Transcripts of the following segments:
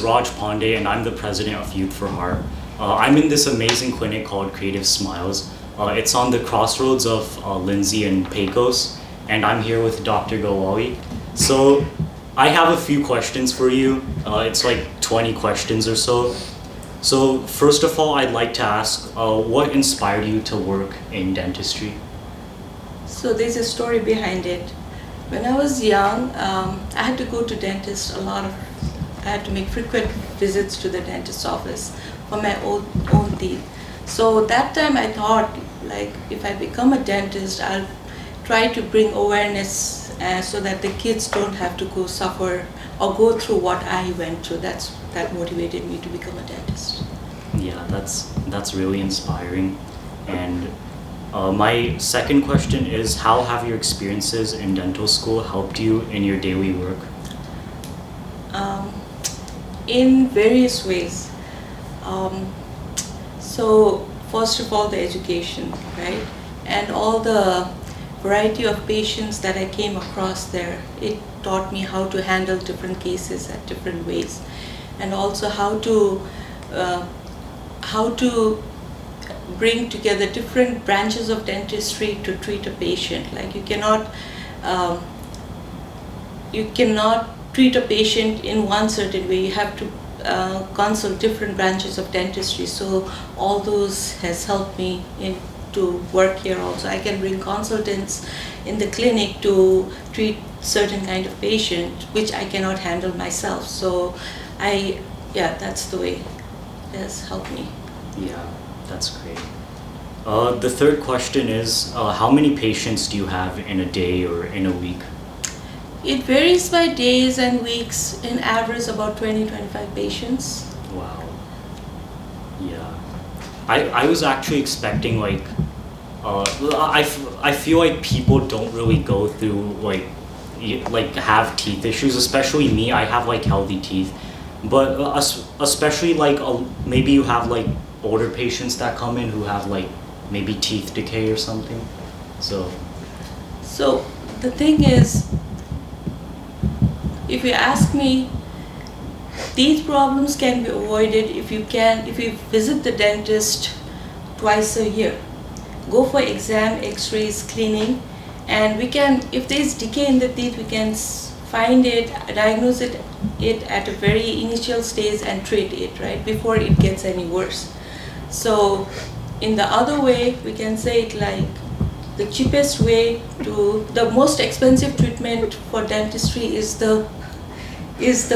Raj Pandey, and I'm the president of Youth for Heart. I'm in this amazing clinic called Creative Smiles. It's on the crossroads of Lindsay and Pecos, and I'm here with Dr. Gawali. So I have a few questions for you. It's like 20 questions or so. So first of all, I'd like to ask, what inspired you to work in dentistry? So there's a story behind it. When I was young, I had to go to dentist I had to make frequent visits to the dentist's office for my own teeth. So that time I thought, like, if I become a dentist, I'll try to bring awareness so that the kids don't have to go suffer or go through what I went through. That motivated me to become a dentist. Yeah, that's really inspiring. And my second question is, how have your experiences in dental school helped you in your daily work? In various ways. So first of all, the education, right? And all the variety of patients that I came across there, it taught me how to handle different cases at different ways, and also how to bring together different branches of dentistry to treat a patient. Like you cannot treat a patient in one certain way. You have to consult different branches of dentistry. So all those has helped me to work here also. I can bring consultants in the clinic to treat certain kind of patient which I cannot handle myself. So that's the way it has helped me. Yeah, that's great. The third question is, how many patients do you have in a day or in a week? It varies by days and weeks. In average, about 20-25 patients. Wow. Yeah. I was actually expecting like, I feel like people don't really go through like have teeth issues, especially me. I have like healthy teeth, but especially like maybe you have like older patients that come in who have like maybe teeth decay or something. So the thing is, if you ask me, these problems can be avoided if you visit the dentist twice a year. Go for exam, x-rays, cleaning, and if there's decay in the teeth, we can find it, diagnose it at a very initial stage and treat it, right, before it gets any worse. So in the other way, we can say it like, the cheapest way the most expensive treatment for dentistry is the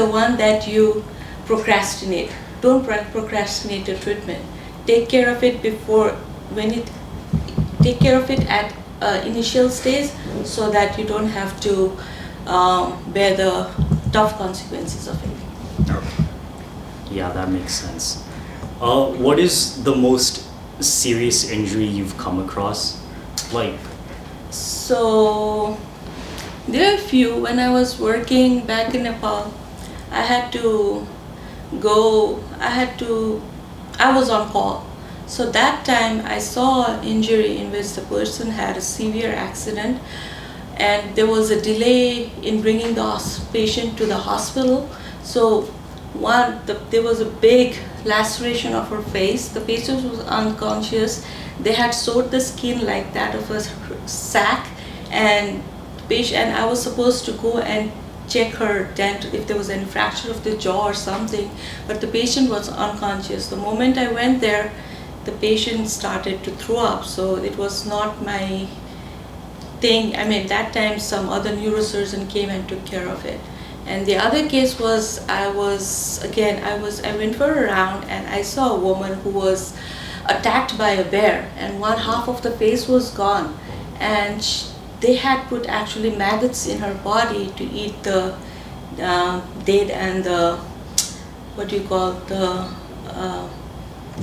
one that you procrastinate. Don't procrastinate your treatment. Take care of it take care of it at initial stage, so that you don't have to bear the tough consequences of it. Okay. Yeah, that makes sense. What is the most serious injury you've come across? So there are a few. When I was working back in Nepal, I was on call. So that time I saw an injury in which the person had a severe accident, and there was a delay in bringing the patient to the hospital. So there was a big laceration of her face. The patient was unconscious. They had sewed the skin like that of a sack, and I was supposed to go and check her dent if there was any fracture of the jaw or something, but the patient was unconscious. The moment I went there, the patient started to throw up, so it was not my thing. I mean, that time some other neurosurgeon came and took care of it. And the other case was, I went for a round and I saw a woman who was attacked by a bear, and one half of the face was gone, and they had put actually maggots in her body to eat the dead and the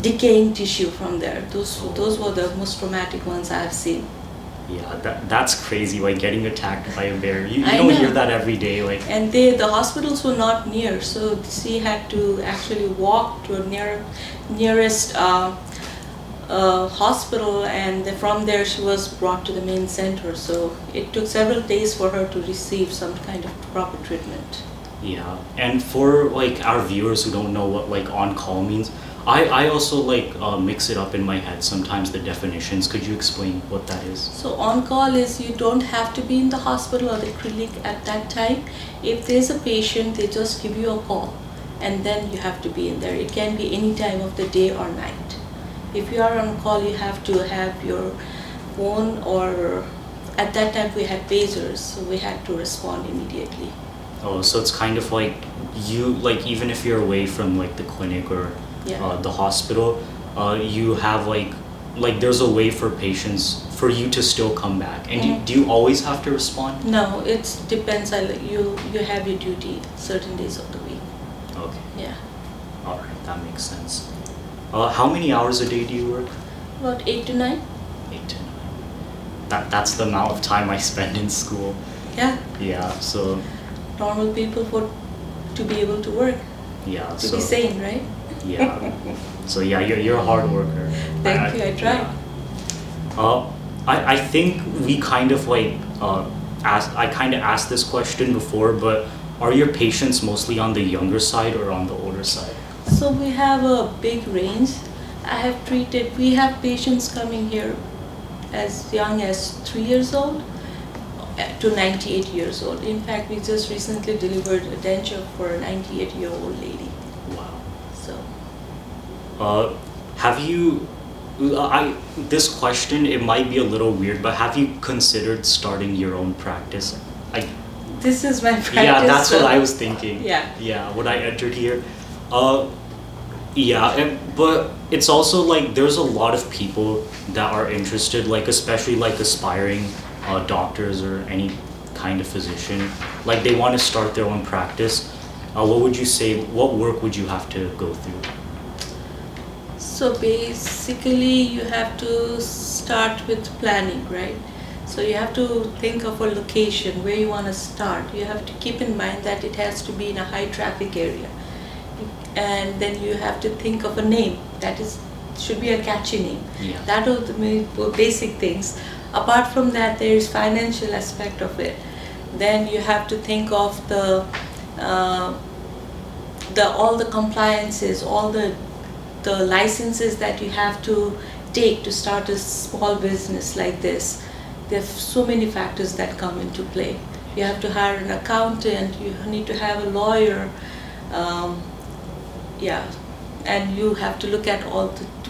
decaying tissue from there. Those were the most traumatic ones I've seen. Yeah, that's crazy, like getting attacked by a bear. You I don't know. hear that every day. And the hospitals were not near, so she had to actually walk to a nearest hospital, and from there she was brought to the main center. So it took several days for her to receive some kind of proper treatment. Yeah, and for like our viewers who don't know what like on call means, I also like mix it up in my head sometimes the definitions. Could you explain what that is? So on call is you don't have to be in the hospital or the clinic at that time. If there's a patient, they just give you a call and then you have to be in there. It can be any time of the day or night. If you are on call, you have to have your phone, or at that time we had pagers, so we had to respond immediately. Oh, so it's kind of like you like even if you're away from like the clinic or Yeah. the hospital, you have like there's a way for patients for you to still come back. And do you always have to respond? No, it depends. You have your duty certain days of the week. Okay, Yeah, all right, that makes sense. How many hours a day do you work? about 8 to 9. 8 to 9. That's the amount of time I spend in school. Yeah, Yeah, so normal people to be able to work, yeah, to so be sane, right? yeah, so yeah, you're a hard worker. Thank you, I try. Yeah. I think we kind of like I kind of asked this question before, but are your patients mostly on the younger side or on the older side? So we have a big range. We have patients coming here as young as 3 years old to 98 years old. In fact, we just recently delivered a denture for a 98-year-old lady. Wow. So, Have you? This question, it might be a little weird, but have you considered starting your own practice? this is my practice. Yeah, that's so what I was thinking. Yeah. Yeah, when I entered here. Yeah, but it's also like there's a lot of people that are interested, like especially like aspiring doctors or any kind of physician. Like they want to start their own practice. What would you say? What work would you have to go through? So basically, you have to start with planning, right? So you have to think of a location where you want to start. You have to keep in mind that it has to be in a high traffic area. And then you have to think of a name that should be a catchy name. Yeah. That are the main basic things. Apart from that, there is financial aspect of it. Then you have to think of all the compliances, all the licenses that you have to take to start a small business like this. There are so many factors that come into play. You have to hire an accountant, you need to have a lawyer, and you have to look at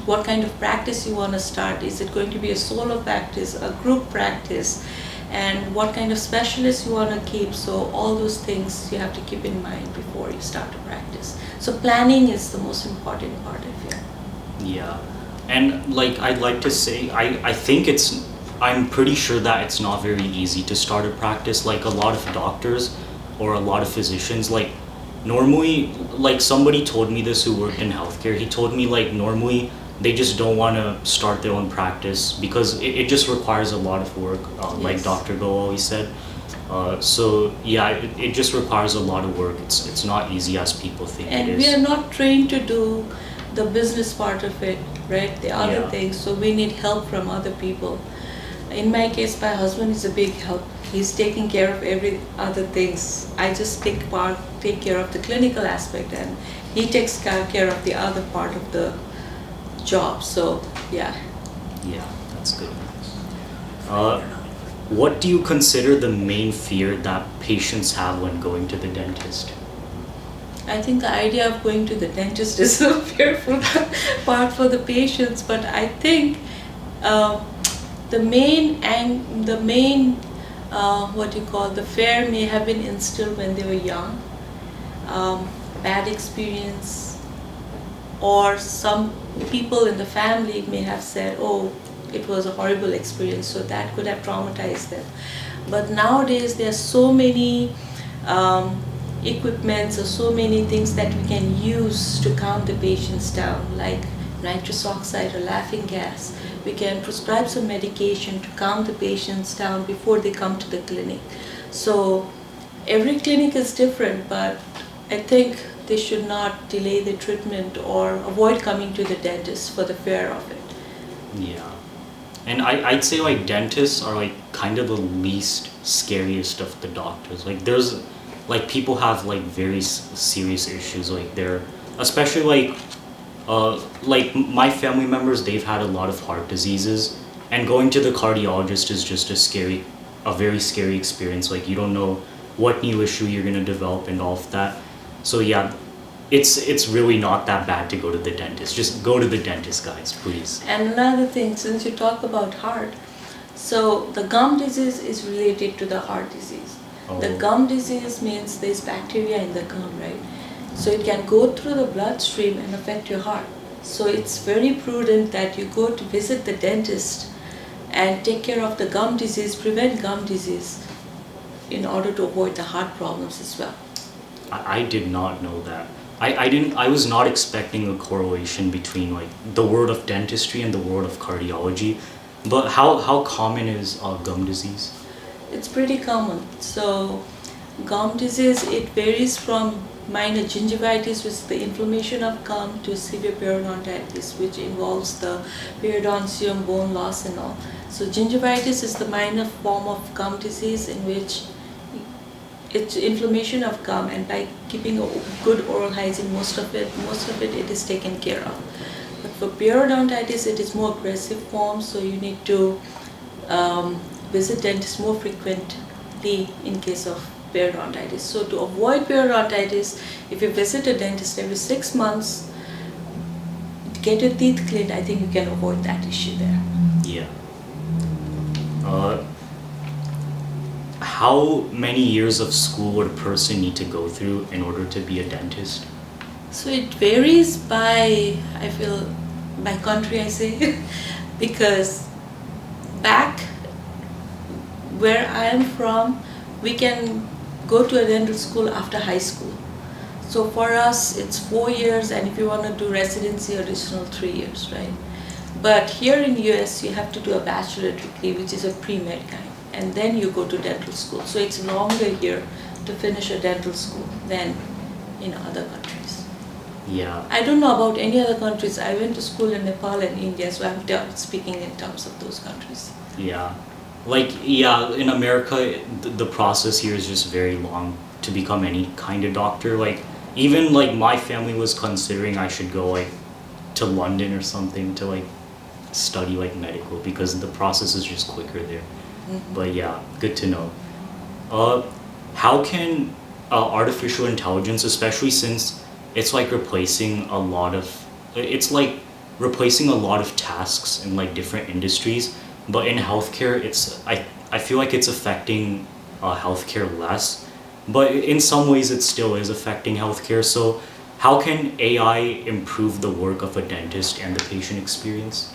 what kind of practice you want to start. Is it going to be a solo practice, a group practice, and what kind of specialists you want to keep? So all those things you have to keep in mind before you start a practice. So planning is the most important part, I feel. Yeah, and like I'd like to say, I'm pretty sure that it's not very easy to start a practice. Like a lot of doctors or a lot of physicians, like normally, like somebody told me this who worked in healthcare, he told me like normally they just don't want to start their own practice because it just requires a lot of work, like Yes. Dr. Go always said. So yeah, it just requires a lot of work. It's not easy as people think And it we is. are not trained to do the business part of it, right? The other Yeah. things. So we need help from other people. In my case, my husband is a big help. He's taking care of every other things. I just take care of the clinical aspect, and he takes care of the other part of the job. So yeah. Yeah, that's good. What do you consider the main fear that patients have when going to the dentist? I think the idea of going to the dentist is a fearful part for the patients, but I think the main the fear may have been instilled when they were young, bad experience, or some people in the family may have said, oh, it was a horrible experience, so that could have traumatized them. But nowadays there are so many equipments or so many things that we can use to calm the patients down, like nitrous oxide or laughing gas. We can prescribe some medication to calm the patients down before they come to the clinic. So every clinic is different, but I think they should not delay the treatment or avoid coming to the dentist for the fear of it. Yeah. And I'd say like dentists are like kind of the least scariest of the doctors. Like there's like people have like very serious issues, like they're especially like my family members, they've had a lot of heart diseases, and going to the cardiologist is just a very scary experience. Like you don't know what new issue you're gonna develop and all of that. So yeah, it's really not that bad to go to the dentist. Just go to the dentist, guys, please. And another thing, since you talk about heart, so the gum disease is related to the heart disease. The Oh. gum disease means there's bacteria in the gum, right? So it can go through the bloodstream and affect your heart. So it's very prudent that you go to visit the dentist and take care of the gum disease, prevent gum disease in order to avoid the heart problems as well. I did not know that. I was not expecting a correlation between like the world of dentistry and the world of cardiology. But how common is gum disease? It's pretty common. So gum disease, it varies from minor gingivitis, which is the inflammation of gum, to severe periodontitis, which involves the periodontium, bone loss and all. So gingivitis is the minor form of gum disease in which it's inflammation of gum, and by keeping a good oral hygiene, most of it is taken care of. But for periodontitis, it is more aggressive form, so you need to visit dentist more frequently in case of periodontitis. So to avoid periodontitis, if you visit a dentist every 6 months, get your teeth cleaned, I think you can avoid that issue there. Yeah. How many years of school would a person need to go through in order to be a dentist? So it varies by, I feel, by country I say, because back where I am from, we can go to a dental school after high school. So for us, it's 4 years, and if you want to do residency, additional 3 years, right? But here in US, you have to do a bachelor degree, which is a pre-med kind, and then you go to dental school. So it's longer here to finish a dental school than in other countries. Yeah. I don't know about any other countries. I went to school in Nepal and India, so I'm speaking in terms of those countries. Yeah. Like, yeah, in America, the process here is just very long to become any kind of doctor. Like, even like my family was considering I should go like to London or something to like study like medical, because the process is just quicker there. Mm-hmm. But yeah, good to know. How can artificial intelligence, especially since it's like replacing a lot of, it's like replacing a lot of tasks in like different industries, but in healthcare, I feel like it's affecting healthcare less, but in some ways it still is affecting healthcare. So how can AI improve the work of a dentist and the patient experience?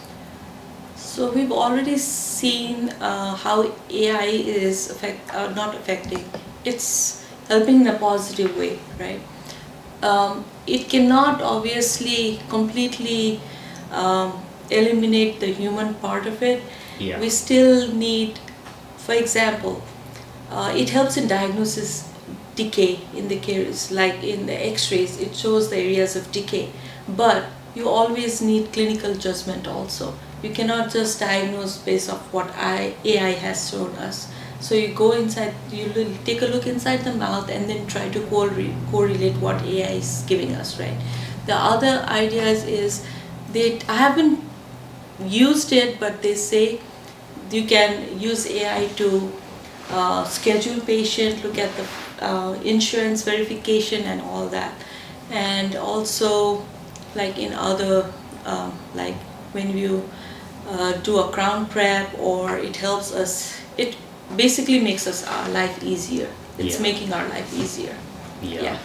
So we've already seen how AI is not affecting, it's helping in a positive way, right? It cannot obviously completely eliminate the human part of it. Yeah. We still need, for example, it helps in diagnosis decay in the caries, like in the x-rays, it shows the areas of decay. But you always need clinical judgment also. You cannot just diagnose based off what AI has shown us. So you go inside, you take a look inside the mouth and then try to correlate what AI is giving us, right? The other ideas is I haven't used it, but they say you can use AI to schedule patient, look at the insurance verification and all that. And also like in other, like when you do a crown prep, or it helps us, it basically makes us our life easier. It's Yeah. making our life easier. Yeah.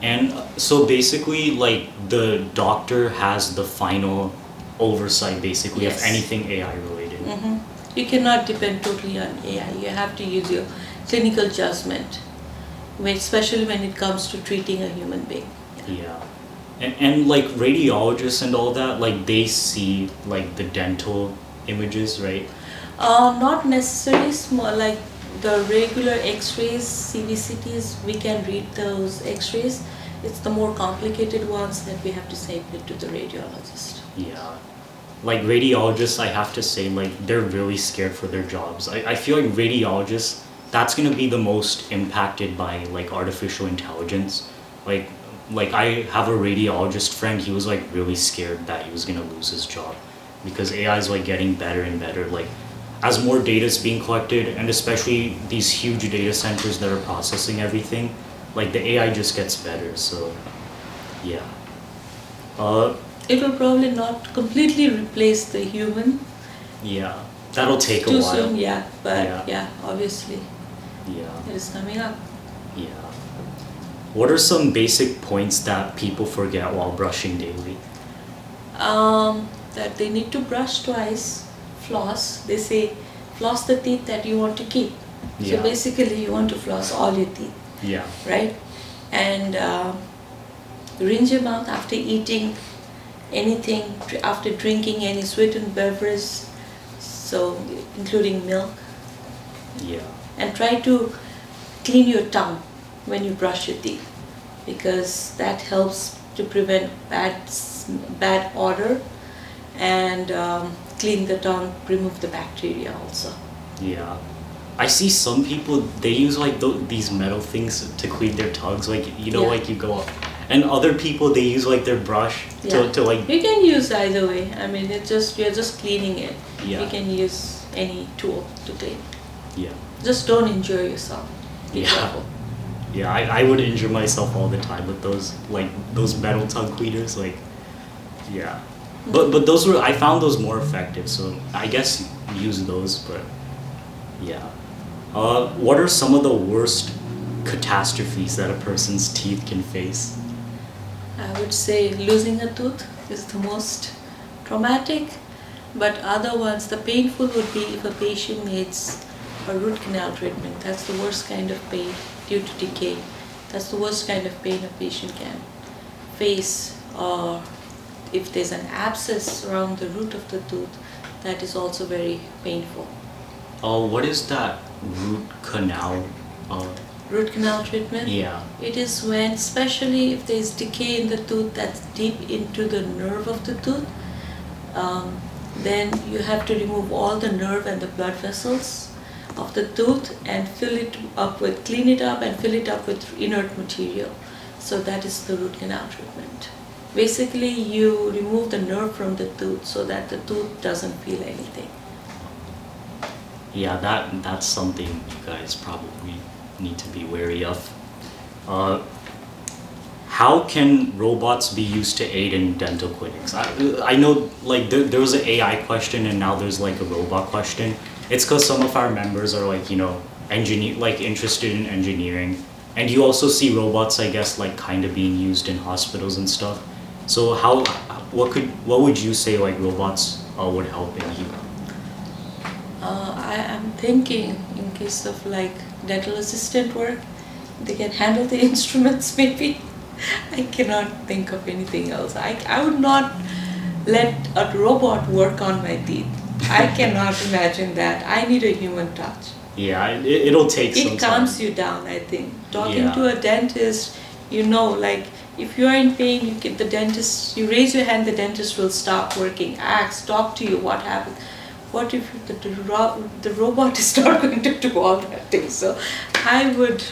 And so basically, like the doctor has the final oversight basically Yes. of anything AI related. Mm-hmm. You cannot depend totally on AI. You have to use your clinical judgment, especially when it comes to treating a human being. Yeah. And like radiologists and all that, like they see like the dental images, right? Not necessarily small, like the regular x-rays, CBCTs, we can read those x-rays. It's the more complicated ones that we have to send it to the radiologist. Yeah. Like radiologists, I have to say, like they're really scared for their jobs. I feel like radiologists, that's gonna be the most impacted by like artificial intelligence. Like like I have a radiologist friend. He was like really scared that he was gonna lose his job because AI is like getting better and better. Like as more data is being collected, and especially these huge data centers that are processing everything, like the AI just gets better. So yeah. Uh, It will probably not completely replace the human yeah. That'll take a too while. soon, yeah, but Yeah. yeah, obviously Yeah. it is coming up. Yeah. What are some basic points that people forget while brushing daily? That they need to brush twice, floss. They say floss the teeth that you want to keep. So Yeah. basically, you want to floss all your teeth, Yeah. right? And rinse your mouth after eating anything, after drinking any sweetened beverage, so including milk. Yeah. And try to clean your tongue when you brush your teeth, because that helps to prevent bad odor, and clean the tongue, remove the bacteria also. Yeah. I see some people, they use like these metal things to clean their tongues, like Yeah. like you go up. And other people, they use like their brush Yeah. to like You can use either way. I mean, you're just cleaning it. Yeah. You can use any tool to clean. yeah. Just don't injure yourself. Be Yeah. careful. Yeah, I would injure myself all the time with those metal tongue cleaners, like yeah. But those were, I found those more effective, so I guess use those, but yeah. What are some of the worst catastrophes that a person's teeth can face? I would say losing a tooth is the most traumatic, but other ones, the painful would be if a patient needs a root canal treatment. That's the worst kind of pain due to decay. That's the worst kind of pain a patient can face. Or if there's an abscess around the root of the tooth, that is also very painful. What is that root canal? Root canal treatment? Yeah. It is when, especially if there is decay in the tooth that's deep into the nerve of the tooth, then you have to remove all the nerve and the blood vessels of the tooth and clean it up and fill it up with inert material. So that is the root canal treatment. Basically, you remove the nerve from the tooth so that the tooth doesn't feel anything. Yeah, that's something you guys probably need to be wary of. How can robots be used to aid in dental clinics? I know like there was an AI question and now there's like a robot question. It's because some of our members are like, interested in engineering. And you also see robots, I guess, like kind of being used in hospitals and stuff. So what would you say like robots would help in here? I am thinking in case of like dental assistant work, they can handle the instruments maybe. I cannot think of anything else. I would not let a robot work on my teeth. I cannot imagine that. I need a human touch. Yeah, it'll take some It time. calms you down, I think. Talking Yeah. to a dentist, like if you are in pain, you get the dentist, you raise your hand, the dentist will stop working, talk to you, what happened. What if the robot is not going to do all that thing? So I would,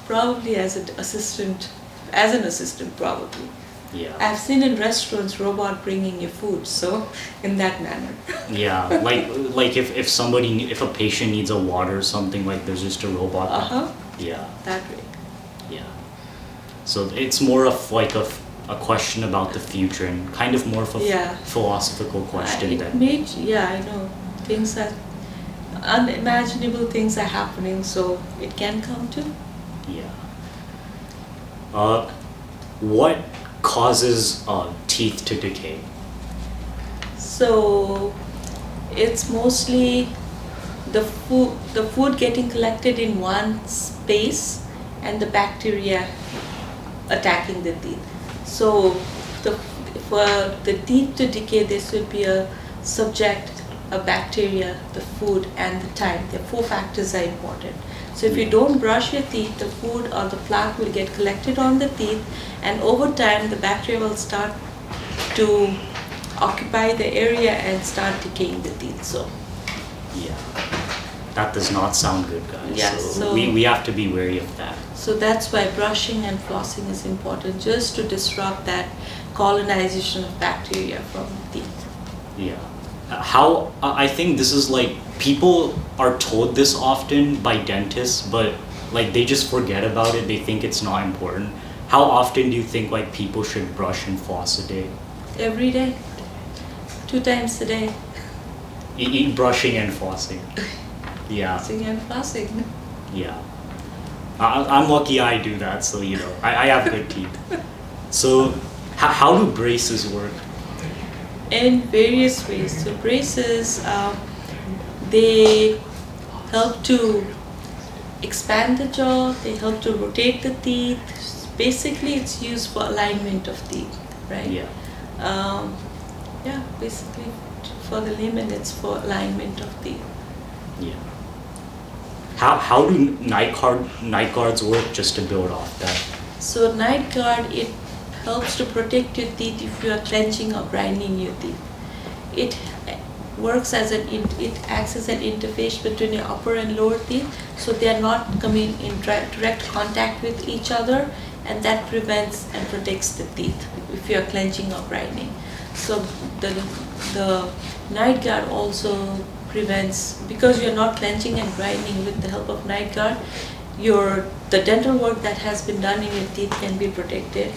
probably as an assistant probably. Yeah. I've seen in restaurants robot bringing you food, so in that manner. Yeah, like if a patient needs a water or something, like there's just a robot. Yeah, That way. yeah. So it's more of like a question about the future and kind of more of a Yeah. philosophical question than. I know. Things are unimaginable, things are happening, so it can come to. Yeah. What causes teeth to decay? So it's mostly the food getting collected in one space and the bacteria attacking the teeth. So for the teeth to decay, there should be a subject, a bacteria, the food, and the time. The 4 factors are important. So if you don't brush your teeth, the food or the plaque will get collected on the teeth, and over time the bacteria will start to occupy the area and start decaying the teeth. So Yeah. That does not sound good, guys. Yeah, so we have to be wary of that. So that's why brushing and flossing is important, just to disrupt that colonization of bacteria from teeth. Yeah. How I think this is like people are told this often by dentists, but like they just forget about it. They think it's not important. How often do you think like people should brush and floss a day? Every day, 2 times a day. Eat brushing and flossing. Yeah. Brushing and flossing. Yeah. I'm lucky I do that, so you know, I have good teeth. So how do braces work? In various ways. So braces, they help to expand the jaw, they help to rotate the teeth. Basically, it's used for alignment of teeth, right? Yeah. Yeah, basically for the layman, it's for alignment of teeth. Yeah. How do night guards work, just to build off that? So night guard, it helps to protect your teeth if you are clenching or grinding your teeth. It works as it acts as an interface between your upper and lower teeth, so they are not coming in direct contact with each other, and that prevents and protects the teeth if you are clenching or grinding. So the night guard also prevents, because you're not clenching and grinding. With the help of night guard, the dental work that has been done in your teeth can be protected,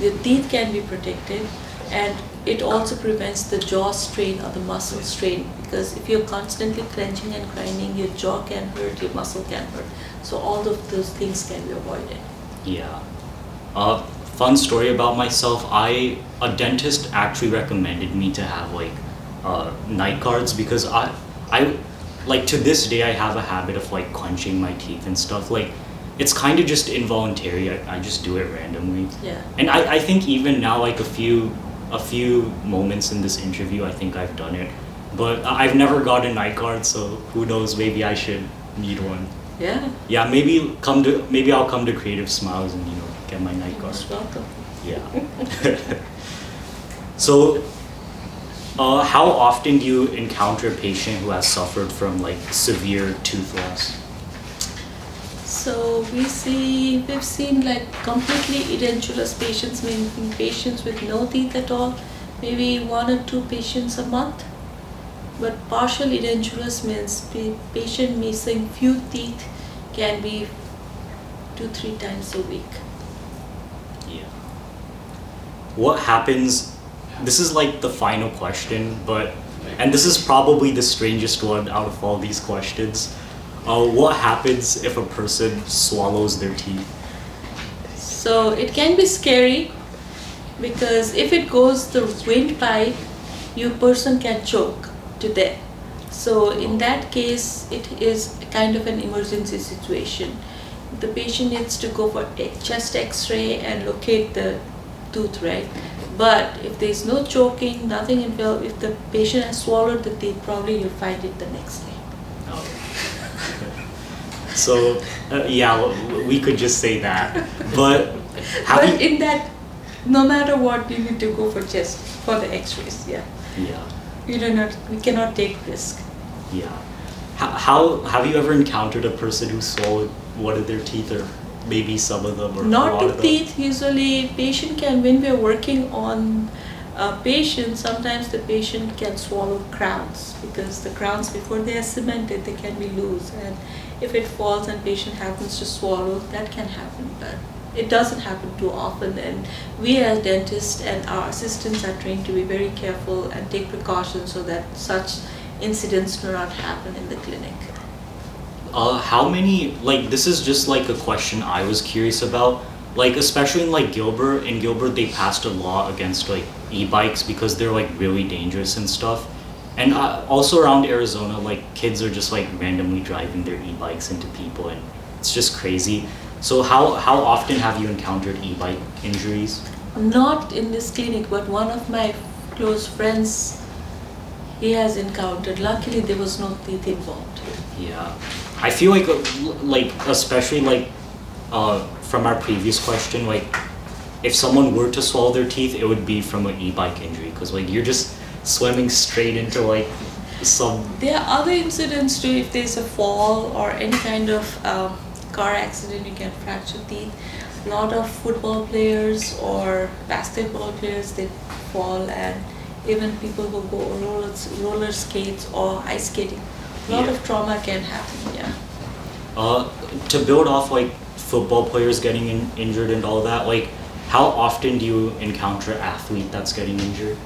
your teeth can be protected, and it also prevents the jaw strain or the muscle strain, because if you're constantly clenching and grinding, your jaw can hurt, your muscle can hurt. So all of those things can be avoided. Yeah. Fun story about myself. A dentist actually recommended me to have like night guards, because I like to this day I have a habit of like clenching my teeth and stuff. Like it's kind of just involuntary. I just do it randomly. Yeah. And I think even now, like a few moments in this interview, I think I've done it. But I've never got a night guard, so who knows? Maybe I should need one. Yeah. Yeah. Maybe I'll come to Creative Smiles and get my night guard. Most welcome. Yeah. So, how often do you encounter a patient who has suffered from like severe tooth loss? So we've seen like completely edentulous patients, meaning patients with no teeth at all, maybe 1 or 2 patients a month. But partial edentulous means patient missing few teeth, can be 2-3 times a week. Yeah. What happens? This is like the final question, and this is probably the strangest one out of all these questions. What happens if a person swallows their teeth? So it can be scary, because if it goes the windpipe, your person can choke to death. So in that case, it is kind of an emergency situation. The patient needs to go for a chest x-ray and locate the tooth, right? But if there is no choking, nothing involved, if the patient has swallowed the teeth, probably you'll find it the next day. So, yeah, we could just say that. But in that, no matter what, you need to go for the x-rays, yeah. Yeah. We cannot take risk. Yeah. How have you ever encountered a person who swallowed one of their teeth, or maybe some of them, or not a lot the of them? teeth. Usually, patient can, when we are working on a patient, sometimes the patient can swallow crowns, because the crowns, before they are cemented, they can be loose, and if it falls and patient happens to swallow, that can happen, but it doesn't happen too often. And we as dentists and our assistants are trained to be very careful and take precautions so that such incidents do not happen in the clinic. How many, like, this is just like a question I was curious about, like, especially in like Gilbert. In Gilbert, they passed a law against like e-bikes because they're like really dangerous and stuff. And also around Arizona, like kids are just like randomly driving their e-bikes into people, and it's just crazy. So how often have you encountered e-bike injuries? Not in this clinic, but one of my close friends, he has encountered. Luckily, there was no teeth involved. Yeah, I feel like especially like from our previous question, like if someone were to swallow their teeth, it would be from an e-bike injury, because like you're just swimming straight into like Some There are other incidents too. If there's a fall or any kind of car accident, you can fracture teeth. A lot of football players or basketball players, they fall, and even people who go roller skates or ice skating. A lot Yeah. of trauma can happen. Yeah. to build off like football players getting injured and all that, like how often do you encounter an athlete that's getting injured?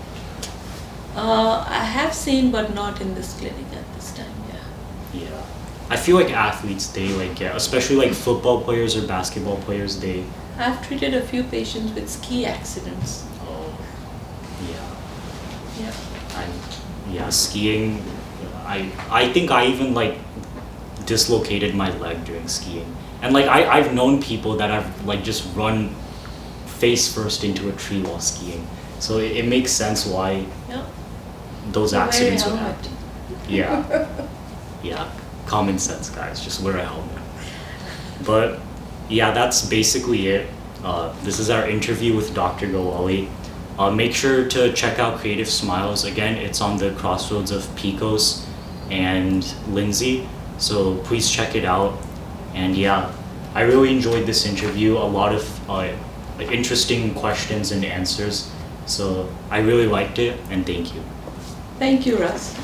I have seen, but not in this clinic at this time. Yeah. Yeah. I feel like athletes, they like get, especially like football players or basketball players, they. I've treated a few patients with ski accidents. Oh. Yeah. Yeah. Yeah, skiing. I think I even like dislocated my leg during skiing, and like I've known people that have like just run face first into a tree while skiing. So it makes sense why Yeah. those So wear a accidents would helmet. happen. Yeah. Yeah. Common sense, guys. Just wear a helmet. But yeah, that's basically it. This is our interview with Dr. Gowali. Make sure to check out Creative Smiles. Again, it's on the crossroads of Pecos and Lindsay. So please check it out. And yeah, I really enjoyed this interview. A lot of interesting questions and answers. So I really liked it, and thank you. Thank you, Russ.